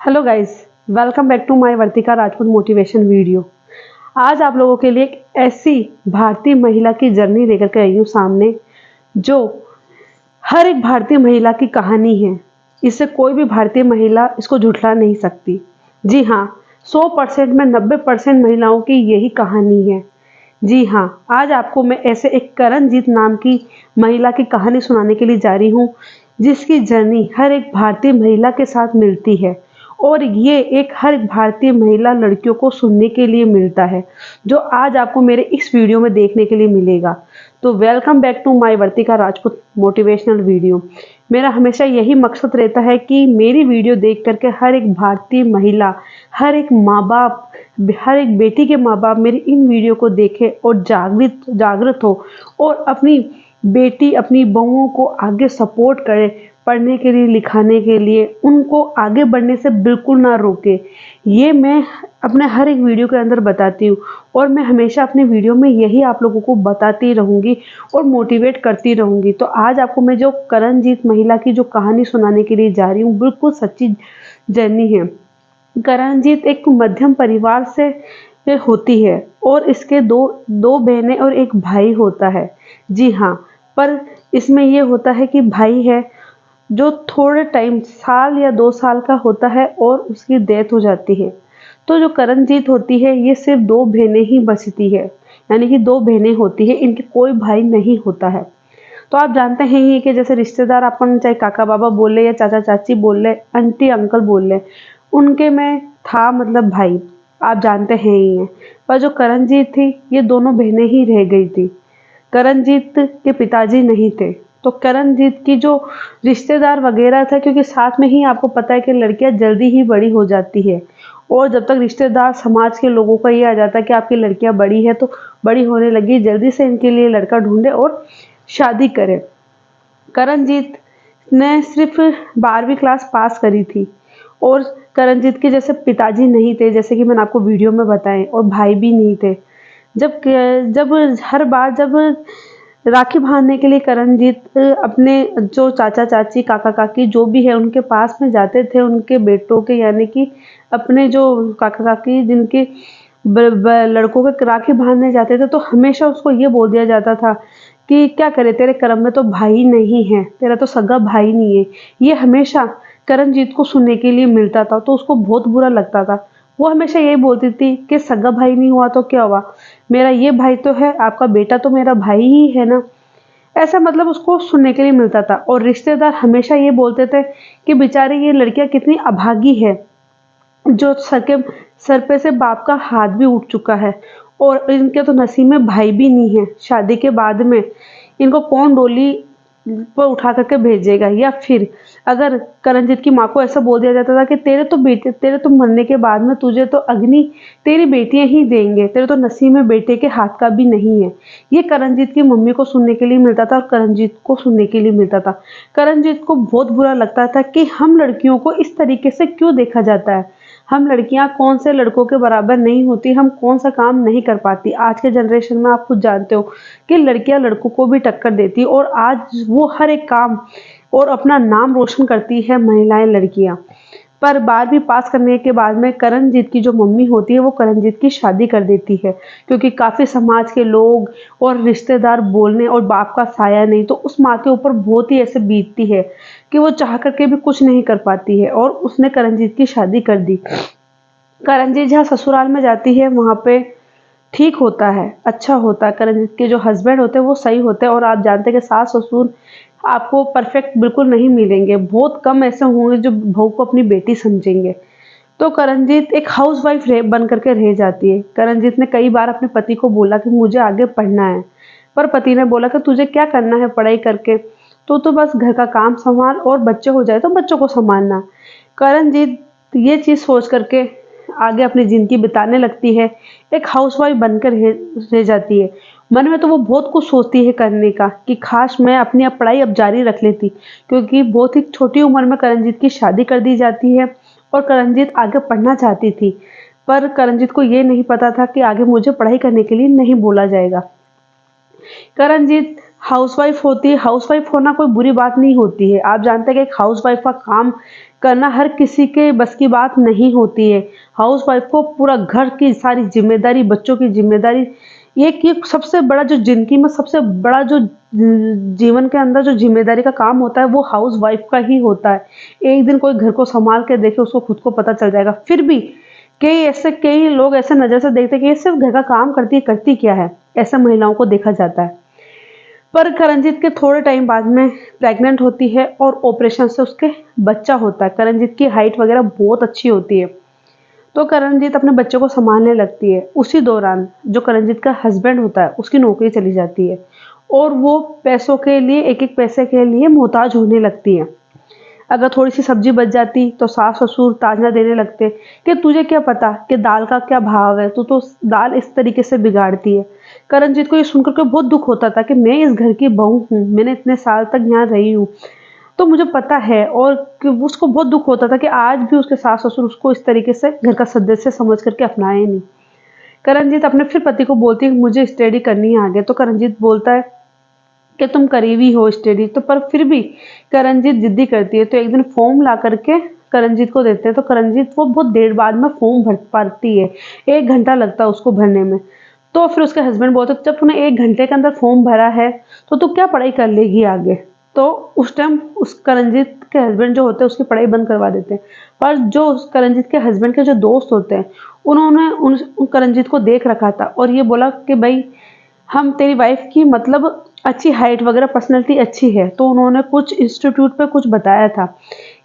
Hello guys, welcome back to my Vartika Rajput motivation video. आज आप लोगों के लिए एक ऐसी भारतीय महिला की जर्नी लेकर के आई हूँ सामने, जो हर एक भारतीय महिला की कहानी है। इससे कोई भी भारतीय महिला इसको झुठला नहीं सकती। जी हाँ, 100% में 90% महिलाओं की यही कहानी है। जी हाँ, आज आपको मैं ऐसे एक करणजीत नाम की महिला की कहानी सुनाने के लिए जा रही हूँ, जिसकी जर्नी हर एक भारतीय महिला के साथ मिलती है और ये एक हर एक भारतीय महिला लड़कियों को सुनने के लिए मिलता है, जो आज आपको मेरे इस वीडियो में देखने के लिए मिलेगा। तो welcome back to my Vartika Rajput motivational video. मेरा हमेशा यही मकसद रहता है कि मेरी वीडियो देख करके हर एक भारतीय महिला, हर एक माँ बाप, हर एक बेटी के माँ बाप मेरी इन वीडियो को देखें और जागृत हो और अपनी बेटी, अपनी बहुओं को आगे सपोर्ट करें, पढ़ने के लिए, लिखाने के लिए, उनको आगे बढ़ने से बिल्कुल ना रोके। ये मैं अपने हर एक वीडियो के अंदर बताती हूँ और मैं हमेशा अपने वीडियो में यही आप लोगों को बताती रहूँगी और मोटिवेट करती रहूँगी। तो आज आपको मैं जो करणजीत महिला की जो कहानी सुनाने के लिए जा रही हूँ, बिल्कुल सच्ची जर्नी है। करणजीत एक मध्यम परिवार से होती है और इसके दो दो बहनें और एक भाई होता है। जी हाँ, पर इसमें ये होता है कि भाई है जो थोड़े टाइम, साल या 2 साल का होता है और उसकी डेथ हो जाती है। तो जो करणजीत होती है, ये सिर्फ 2 बहनें ही बचती है, यानी कि 2 बहनें होती है, इनके कोई भाई नहीं होता है। तो आप जानते हैं ही कि जैसे रिश्तेदार अपन चाहे काका बाबा बोल ले या चाचा चाची बोल ले, आंटी अंकल बोल ले, उनके में था मतलब भाई, आप जानते हैं ही हैं। पर जो करणजीत थी, ये दोनों बहनें ही रह गई थी। करणजीत के पिताजी नहीं थे, तो करणजीत की जो रिश्तेदार वगैरह था, क्योंकि साथ में ही आपको पता है कि लड़कियां जल्दी ही बड़ी हो जाती है और जब तक रिश्तेदार समाज के लोगों का ये आ जाता है कि आपकी लड़कियां बड़ी है तो बड़ी होने लगी, जल्दी से इनके लिए लड़का ढूंढे और शादी करे। करणजीत ने सिर्फ 12वीं क्लास पास करी थी और करणजीत के जैसे पिताजी नहीं थे, जैसे कि मैंने आपको वीडियो में बताएं, और भाई भी नहीं थे। जब जब हर बार जब राखी बांधने के लिए करणजीत अपने जो चाचा चाची, काका काकी जो भी है उनके पास में जाते थे, उनके बेटों के, यानी कि अपने जो काका काकी जिनके लड़कों के राखी बांधने जाते थे, तो हमेशा उसको ये बोल दिया जाता था कि क्या करे, तेरे कर्म में तो भाई नहीं है, तेरा तो सगा भाई नहीं है। ये हमेशा करणजीत को सुनने के लिए मिलता था, तो उसको बहुत बुरा लगता था। वो हमेशा यही बोलती थी कि सगा भाई नहीं हुआ तो क्या हुआ, मेरा ये भाई तो है, आपका बेटा तो मेरा भाई ही है ना। ऐसा मतलब उसको सुनने के लिए मिलता था और रिश्तेदार हमेशा ये बोलते थे कि बेचारी ये लड़कियां कितनी अभागी है, जो सर पे से बाप का हाथ भी उठ चुका है और इनके तो नसीब में भाई भी नहीं है। शादी के बाद में इनको कौन डोली पर उठा करके भेजेगा। या फिर अगर करणजीत की माँ को ऐसा बोल दिया जाता था कि तेरे तो मरने के बाद में तुझे तो अग्नि तेरी बेटियां ही देंगे, तेरे तो नसीब में बेटे के हाथ का भी नहीं है। ये करणजीत की मम्मी को सुनने के लिए मिलता था और करणजीत को सुनने के लिए मिलता था। करणजीत को बहुत बुरा लगता था कि हम लड़कियों को इस तरीके से क्यों देखा जाता है। हम लड़कियां कौन से लड़कों के बराबर नहीं होती, हम कौन सा काम नहीं कर पाती। आज के जनरेशन में आप खुद जानते हो कि लड़कियां लड़कों को भी टक्कर देती और आज वो हर एक काम और अपना नाम रोशन करती है महिलाएं, लड़कियां। पर 12वीं पास करने के बाद में करणजीत की जो मम्मी होती है, वो करणजीत की शादी कर देती है, क्योंकि काफ़ी समाज के लोग और रिश्तेदार बोलने और बाप का साया नहीं, तो उस माँ के ऊपर बहुत ही ऐसे बीतती है कि वो चाह करके भी कुछ नहीं कर पाती है और उसने करणजीत की शादी कर दी। करणजीत जहाँ ससुराल में जाती है, वहाँ पे ठीक होता है, अच्छा होता है। करणजीत के जो हस्बैंड होते हैं वो सही होते हैं और आप जानते हैं कि सास ससुर आपको परफेक्ट बिल्कुल नहीं मिलेंगे, बहुत कम ऐसे होंगे जो बहू को अपनी बेटी समझेंगे। तो करणजीत एक हाउसवाइफ बन करके रह जाती है। करणजीत ने कई बार अपने पति को बोला कि मुझे आगे पढ़ना है, पर पति ने बोला कि तुझे क्या करना है पढ़ाई करके, तो बस घर का काम संभाल और बच्चे हो जाए तो बच्चों को संभालना। करणजीत ये चीज़ सोच करके आगे अपनी ज़िंदगी बिताने लगती है, एक हाउसवाइफ बनकर रह जाती है। मन में तो वो बहुत कुछ सोचती है करने का कि काश मैं अपनी अब पढ़ाई अब जारी रख लेती, क्योंकि बहुत ही छोटी उम्र में करणजीत की शादी कर दी जाती है और करणजीत आगे पढ़ना चाहती थी। पर करणजीत को ये नहीं पता था कि आगे मुझे पढ़ाई करने के लिए नहीं बोला जाएगा। करणजीत हाउसवाइफ होती है, हाउसवाइफ होना कोई बुरी बात नहीं होती है। आप जानते हैं कि एक हाउसवाइफ का काम करना हर किसी के बस की बात नहीं होती है। हाउसवाइफ को पूरा घर की सारी जिम्मेदारी, बच्चों की जिम्मेदारी, ये सबसे बड़ा जो जिंदगी में सबसे बड़ा जो जीवन के अंदर जो जिम्मेदारी का काम होता है वो हाउसवाइफ का ही होता है। एक दिन कोई घर को संभाल के देखे उसको खुद को पता चल जाएगा। फिर भी कई लोग ऐसे नज़र से देखते हैं कि ये सिर्फ घर का काम करती क्या है, ऐसे महिलाओं को देखा जाता है। पर करणजीत के थोड़े टाइम बाद में प्रेग्नेंट होती है और ऑपरेशन से उसके बच्चा होता है। करणजीत की हाइट वगैरह बहुत अच्छी होती है, तो करणजीत अपने बच्चे को संभालने लगती है। उसी दौरान जो करणजीत का हस्बैंड होता है उसकी नौकरी चली जाती है और वो पैसों के लिए, एक एक पैसे के लिए मोहताज होने लगती है। अगर थोड़ी सी सब्जी बच जाती तो सास ससुर ताजना देने लगते कि तुझे क्या पता कि दाल का क्या भाव है, तू तो दाल इस तरीके से बिगाड़ती है। करणजीत को ये सुनकर के बहुत दुख होता था कि मैं इस घर की बहू हूँ, मैंने इतने साल तक यहाँ रही हूँ, तो मुझे पता है। और उसको बहुत दुख होता था कि आज भी उसके सास ससुर उसको इस तरीके से घर का सदस्य समझ करके अपनाए नहीं। करणजीत अपने फिर पति को बोलती है कि मुझे स्टडी करनी है आगे, तो करणजीत बोलता है कि तुम करीबी हो स्टडी, तो पर फिर भी करणजीत जिद्दी करती है। तो एक दिन फॉर्म ला करके करणजीत को देते हैं, तो करणजीत वो बहुत देर बाद में फॉर्म भर पाती है, 1 घंटा लगता है उसको भरने में। तो फिर उसके हस्बैंड बोलते जब तूने 1 घंटे के अंदर फॉर्म भरा है तो तू क्या पढ़ाई कर लेगी आगे। तो उस टाइम उस करणजीत के हस्बैंड जो होते हैं उसकी पढ़ाई बंद करवा देते हैं। पर जो उस करणजीत के हस्बैंड के जो दोस्त होते हैं उन्होंने उन करणजीत को देख रखा था और ये बोला कि भाई हम तेरी वाइफ की मतलब अच्छी हाइट वगैरह, पर्सनैलिटी अच्छी है, तो उन्होंने कुछ इंस्टीट्यूट पे कुछ बताया था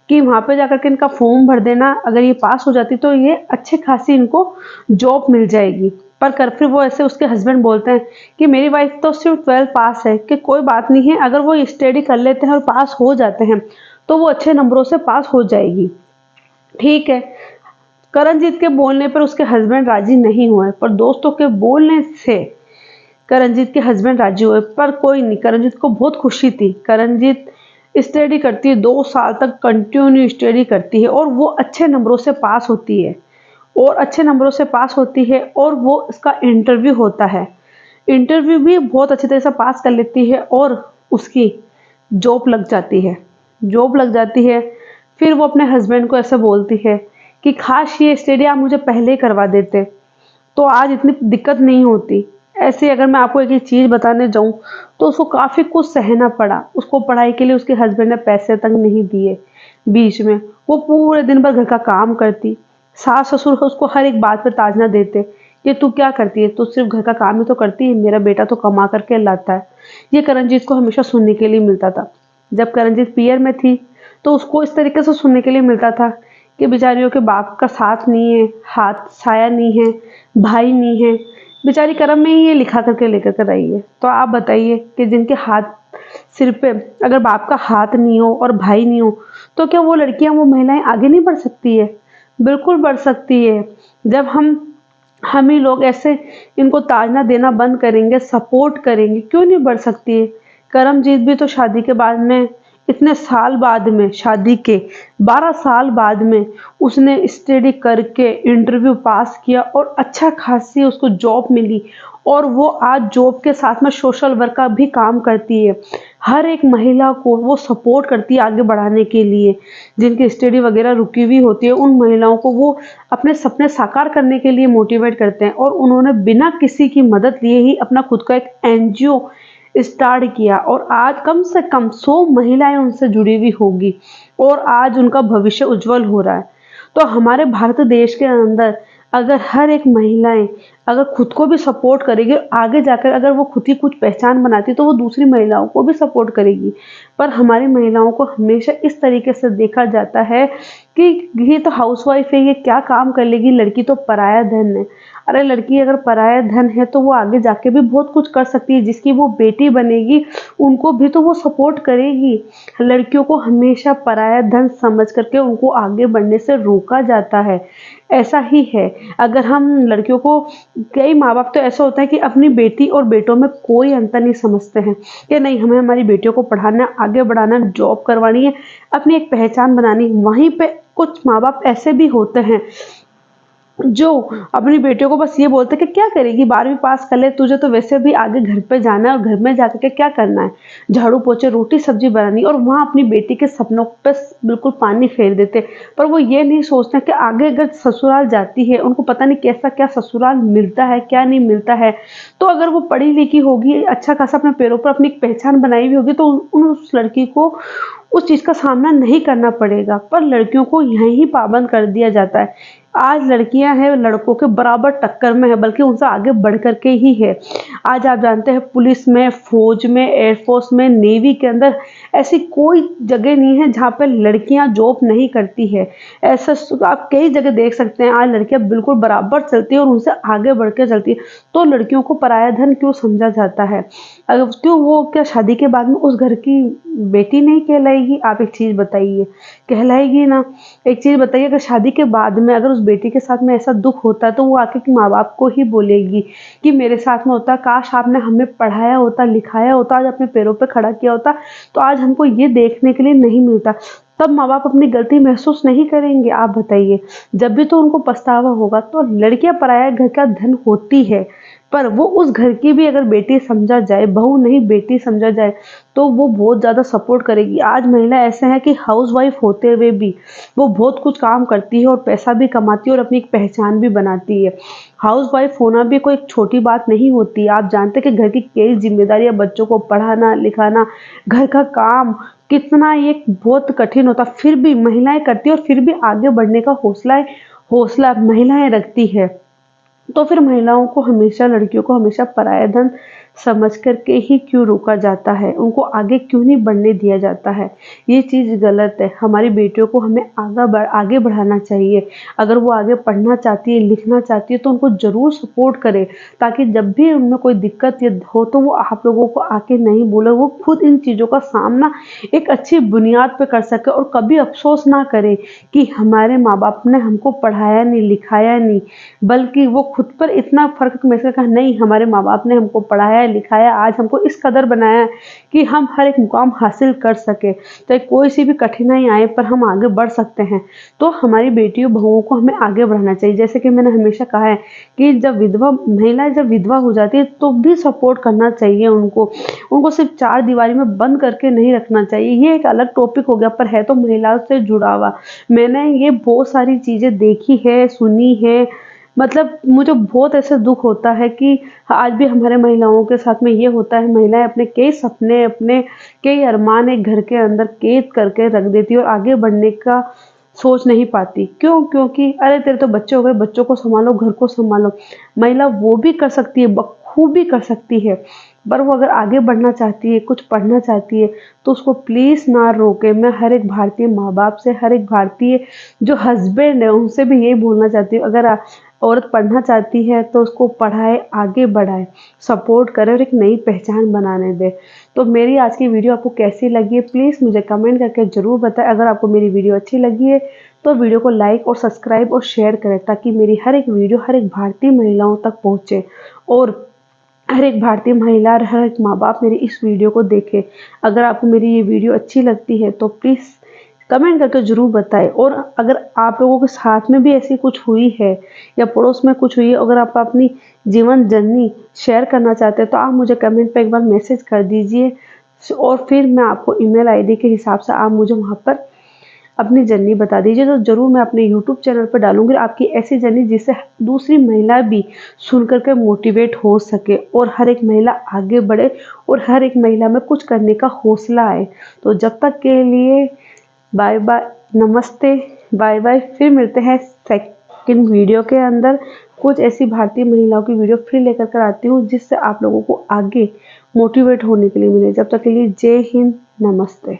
कि वहाँ पे जाकर के इनका फॉर्म भर देना, अगर ये पास हो जाती तो ये अच्छे खासी इनको जॉब मिल जाएगी। पर कर फिर वो ऐसे उसके हस्बैंड बोलते हैं कि मेरी वाइफ तो सिर्फ 12 पास है, कि कोई बात नहीं है, अगर वो स्टडी कर लेते हैं और पास हो जाते हैं तो वो अच्छे नंबरों से पास हो जाएगी। ठीक है। करणजीत के बोलने पर उसके हस्बैंड राजी नहीं हुए, पर दोस्तों के बोलने से करणजीत के हस्बैंड राजी हुए। पर कोई नहीं, करणजीत को बहुत खुशी थी। करणजीत स्टडी करती है, 2 साल तक कंटिन्यू स्टडी करती है और वो अच्छे नंबरों से पास होती है और वो इसका इंटरव्यू होता है। इंटरव्यू भी बहुत अच्छी तरह से पास कर लेती है और उसकी जॉब लग जाती है। फिर वो अपने हस्बैंड को ऐसे बोलती है कि काश ये स्टडी आप मुझे पहले ही करवा देते तो आज इतनी दिक्कत नहीं होती। ऐसे अगर मैं आपको एक चीज़ बताने जाऊं तो उसको काफ़ी कुछ सहना पड़ा। उसको पढ़ाई के लिए उसके हस्बैंड ने पैसे तक नहीं दिए। बीच में वो पूरे दिन भर घर का काम करती। सास ससुर उसको हर एक बात पे ताजना देते कि तू क्या करती है, तू सिर्फ घर का काम ही तो करती है, मेरा बेटा तो कमा करके लाता है। ये करणजीत को हमेशा सुनने के लिए मिलता था। जब करणजीत पीयर में थी तो उसको इस तरीके से सुनने के लिए मिलता था कि बेचारियों के बाप का साथ नहीं है, हाथ साया नहीं है, भाई नहीं है, बेचारी कर्म में ही ये लिखा करके लेकर कर रही है। तो आप बताइए कि जिनके हाथ सिर पे अगर बाप का हाथ नहीं हो और भाई नहीं हो तो क्या वो लड़कियां, वो महिलाएं आगे नहीं बढ़ सकती है? बिल्कुल बढ़ सकती है। जब हम ही लोग ऐसे इनको ताजना देना बंद करेंगे, सपोर्ट करेंगे, क्यों नहीं बढ़ सकती है? करमजीत भी तो शादी के बाद में, इतने साल बाद में, शादी के 12 साल बाद में उसने स्टडी करके इंटरव्यू पास किया और अच्छा खासी उसको जॉब मिली और वो आज जॉब के साथ में सोशल वर्क का भी काम करती है। हर एक महिला को वो सपोर्ट करती है आगे बढ़ाने के लिए। जिनकी स्टडी वगैरह रुकी हुई होती है उन महिलाओं को वो अपने सपने साकार करने के लिए मोटिवेट करते हैं और उन्होंने बिना किसी की मदद लिए ही अपना खुद का एक एनजीओ स्टार्ट किया और आज कम से कम 100 महिलाएं उनसे जुड़ी हुई होगी और आज उनका भविष्य उज्जवल हो रहा है। तो हमारे भारत देश के अंदर अगर हर एक महिलाएं अगर खुद को भी सपोर्ट करेगी, आगे जाकर अगर वो खुद ही कुछ पहचान बनाती तो वो दूसरी महिलाओं को भी सपोर्ट करेगी। पर हमारी महिलाओं को हमेशा इस तरीके से देखा जाता है कि ये तो हाउसवाइफ है, ये क्या काम कर लेगी, लड़की तो पराया धन है। अरे लड़की अगर पराया धन है तो वो आगे जाके भी बहुत कुछ कर सकती है। जिसकी वो बेटी बनेगी उनको भी तो वो सपोर्ट करेगी। लड़कियों को हमेशा पराया धन समझ करके उनको आगे बढ़ने से रोका जाता है। ऐसा ही है। अगर हम लड़कियों को, कई माँ बाप तो ऐसा होता है कि अपनी बेटी और बेटों में कोई अंतर नहीं समझते हैं कि नहीं, हमें हमारी बेटियों को पढ़ाना, आगे बढ़ाना, जॉब करवानी है, अपनी एक पहचान बनानी। वहीं पे कुछ माँ बाप ऐसे भी होते हैं जो अपनी बेटियों को बस ये बोलते कि क्या करेगी, 12वीं पास कर ले, तुझे तो वैसे भी आगे घर पे जाना है और घर में जाकर के क्या करना है, झाड़ू पोछे रोटी सब्जी बनानी, और वहाँ अपनी बेटी के सपनों पे बिल्कुल पानी फेर देते। पर वो ये नहीं सोचते कि आगे अगर ससुराल जाती है, उनको पता नहीं कैसा क्या ससुराल मिलता है, क्या नहीं मिलता है। तो अगर वो पढ़ी लिखी होगी, अच्छा खासा अपने पैरों पर अपनी एक पहचान बनाई हुई होगी, तो उस लड़की को उस चीज़ का सामना नहीं करना पड़ेगा। पर लड़कियों को यहीं पाबंद कर दिया जाता है। आज लड़कियां हैं लड़कों के बराबर टक्कर में है, बल्कि उनसे आगे बढ़ कर के ही है। आज आप जानते हैं पुलिस में, फौज में, एयरफोर्स में, नेवी के अंदर ऐसी कोई जगह नहीं है जहाँ पे लड़कियां जॉब नहीं करती है। ऐसा आप कई जगह देख सकते हैं, आज लड़कियां बिल्कुल बराबर चलती है और उनसे आगे बढ़ के चलती है। तो लड़कियों को पराया धन क्यों समझा जाता है? अगर क्यों वो क्या शादी के बाद में उस घर की बेटी नहीं कहलाएगी? आप एक चीज बताइए, कहलाएगी ना। एक चीज बताइए, अगर शादी के बाद में अगर उस बेटी के साथ में ऐसा दुख होता है तो वो आके माँ बाप को ही बोलेगी कि मेरे साथ में होता, काश आपने हमें पढ़ाया होता, लिखाया होता, आज अपने पैरों पे खड़ा किया होता, तो आज हमको ये देखने के लिए नहीं मिलता। तब माँ बाप अपनी गलती महसूस नहीं करेंगे? आप बताइए, जब भी तो उनको पछतावा होगा। तो लड़कियां पराया घर का धन होती है, पर वो उस घर की भी अगर बेटी समझा जाए, बहू नहीं बेटी समझा जाए, तो वो बहुत ज़्यादा सपोर्ट करेगी। आज महिला ऐसे हैं कि हाउसवाइफ होते हुए भी वो बहुत कुछ काम करती है और पैसा भी कमाती है और अपनी एक पहचान भी बनाती है। हाउसवाइफ होना भी कोई छोटी बात नहीं होती। आप जानते हैं कि घर की कई जिम्मेदारियां, बच्चों को पढ़ाना लिखाना, घर का काम कितना ये बहुत कठिन होता, फिर भी महिलाएं करती है और फिर भी आगे बढ़ने का हौसला महिलाएं रखती है। तो फिर महिलाओं को हमेशा, लड़कियों को हमेशा पराया धन समझ करके ही क्यों रोका जाता है? उनको आगे क्यों नहीं बढ़ने दिया जाता है? ये चीज़ गलत है। हमारी बेटियों को हमें आगे बढ़ाना चाहिए। अगर वो आगे पढ़ना चाहती है, लिखना चाहती है, तो उनको ज़रूर सपोर्ट करें, ताकि जब भी उनमें कोई दिक्कत या हो तो वो आप लोगों को आके नहीं बोले, वो खुद इन चीज़ों का सामना एक अच्छी बुनियाद पे कर सके और कभी अफ़सोस ना करे कि हमारे माँ बाप ने हमको पढ़ाया नहीं, लिखाया नहीं, बल्कि वो खुद पर इतना फ़र्क महसूस कहा, नहीं हमारे माँ बाप ने हमको पढ़ाया लिखाया, आज हमको इस कदर बनाया कि हम हर एक मुकाम हासिल कर सके, चाहे कोई सी भी कठिनाई आए पर हम आगे बढ़ सकते हैं। तो हमारी बेटियों बहुओं को हमें आगे बढ़ाना चाहिए। जैसे कि मैंने हमेशा कहा है कि जब महिलाएं जब विधवा हो जाती है तो भी सपोर्ट करना चाहिए उनको सिर्फ चार दीवारी में बंद करके नहीं रखना चाहिए। ये एक अलग टॉपिक हो गया, पर है तो महिलाओं से जुड़ा हुआ। मैंने ये बहुत सारी चीज़ें देखी है, सुनी है, मतलब मुझे बहुत ऐसे दुख होता है कि आज भी हमारे महिलाओं के साथ में ये होता है। महिलाएं अपने कई सपने, अपने कई अरमान एक घर के अंदर कैद करके रख देती है और आगे बढ़ने का सोच नहीं पाती। क्यों? क्योंकि अरे तेरे तो बच्चे हो गए, बच्चों को संभालो, घर को संभालो। महिला वो भी कर सकती है, बखूबी कर सकती है, पर वो अगर आगे बढ़ना चाहती है, कुछ पढ़ना चाहती है, तो उसको प्लीज़ ना रोके। मैं हर एक भारतीय माँ बाप से, हर एक भारतीय जो हस्बैंड है उनसे भी यही बोलना चाहती हूँ, अगर औरत पढ़ना चाहती है तो उसको पढ़ाए, आगे बढ़ाए, सपोर्ट करे और एक नई पहचान बनाने दे। तो मेरी आज की वीडियो आपको कैसी लगी है प्लीज़ मुझे कमेंट करके ज़रूर बताएं। अगर आपको मेरी वीडियो अच्छी लगी है तो वीडियो को लाइक और सब्सक्राइब और शेयर करें, ताकि मेरी हर एक वीडियो हर एक भारतीय महिलाओं तक पहुँचे और हर एक भारतीय महिला और हर एक माँ बाप मेरी इस वीडियो को देखे। अगर आपको मेरी ये वीडियो अच्छी लगती है तो प्लीज़ कमेंट करके ज़रूर बताएं। और अगर आप लोगों के साथ में भी ऐसी कुछ हुई है या पड़ोस में कुछ हुई है, अगर आप अपनी जीवन जर्नी शेयर करना चाहते हैं तो आप मुझे कमेंट पे एक बार मैसेज कर दीजिए और फिर मैं आपको ईमेल आईडी के हिसाब से आप मुझे वहाँ पर अपनी जर्नी बता दीजिए, तो ज़रूर मैं अपने यूट्यूब चैनल पर डालूंगी आपकी ऐसी जर्नी जिससे दूसरी महिला भी सुन करके मोटिवेट हो सके और हर एक महिला आगे बढ़े और हर एक महिला में कुछ करने का हौसला आए। तो जब तक के लिए बाय बाय, नमस्ते, बाय बाय। फिर मिलते हैं सेकंड वीडियो के अंदर। कुछ ऐसी भारतीय महिलाओं की वीडियो फिर लेकर कर आती हूँ जिससे आप लोगों को आगे मोटिवेट होने के लिए मिले। जब तक के लिए जय हिंद, नमस्ते।